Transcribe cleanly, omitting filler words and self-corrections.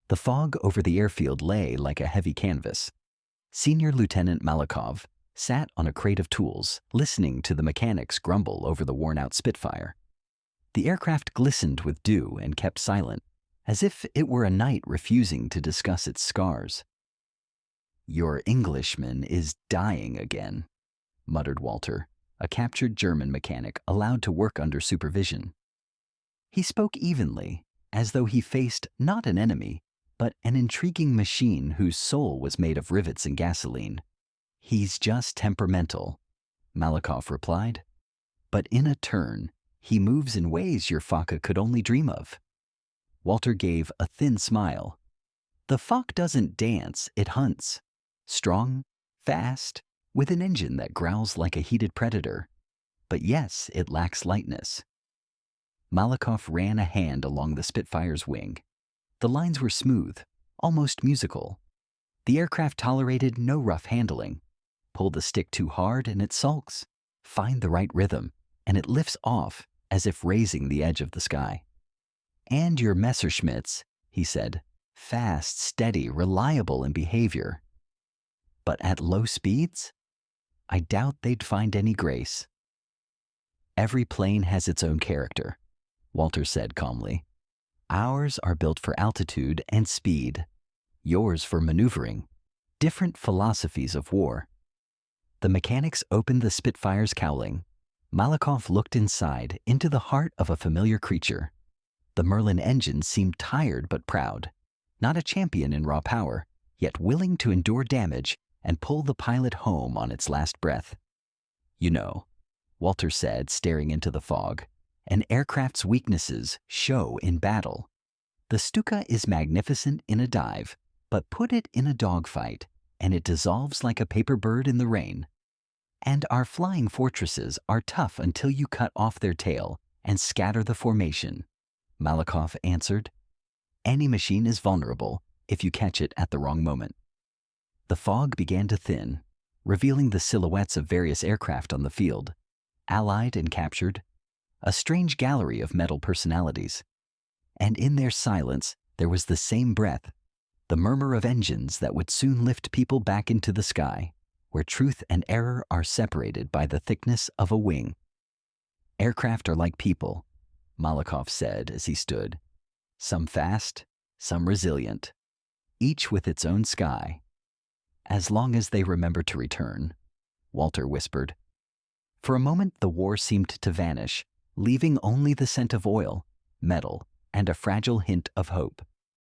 The fog over the airfield lay like a heavy canvas. Senior Lieutenant Malikov sat on a crate of tools, listening to the mechanics grumble over the worn-out Spitfire. The aircraft glistened with dew and kept silent, as if it were a knight refusing to discuss its scars. "Your Englishman is dying again," muttered Walter, a captured German mechanic allowed to work under supervision. He spoke evenly, as though he faced not an enemy, but an intriguing machine whose soul was made of rivets and gasoline. "He's just temperamental," Malikov replied. "But in a turn, he moves in ways your Faka could only dream of." Walter gave a thin smile. "The Fok doesn't dance, it hunts. Strong, fast, with an engine that growls like a heated predator. But yes, it lacks lightness." Malikov ran a hand along the Spitfire's wing. The lines were smooth, almost musical. The aircraft tolerated no rough handling. Pull the stick too hard and it sulks. Find the right rhythm, and it lifts off as if raising the edge of the sky. "And your Messerschmitts," he said, "fast, steady, reliable in behavior. But at low speeds? I doubt they'd find any grace." "Every plane has its own character," Walter said calmly. "Ours are built for altitude and speed. Yours for maneuvering. Different philosophies of war." The mechanics opened the Spitfire's cowling. Malikov looked inside, into the heart of a familiar creature. The Merlin engine seemed tired but proud, not a champion in raw power, yet willing to endure damage and pull the pilot home on its last breath. "You know," Walter said, staring into the fog, "an aircraft's weaknesses show in battle. The Stuka is magnificent in a dive, but put it in a dogfight, and it dissolves like a paper bird in the rain. And our flying fortresses are tough until you cut off their tail and scatter the formation," Malikov answered. "Any machine is vulnerable if you catch it at the wrong moment." The fog began to thin, revealing the silhouettes of various aircraft on the field, allied and captured, a strange gallery of metal personalities. And in their silence, there was the same breath, the murmur of engines that would soon lift people back into the sky, where truth and error are separated by the thickness of a wing. "Aircraft are like people," Malikov said as he stood. "Some fast, some resilient, each with its own sky. As long as they remember to return," Walter whispered. For a moment the war seemed to vanish, leaving only the scent of oil, metal, and a fragile hint of hope.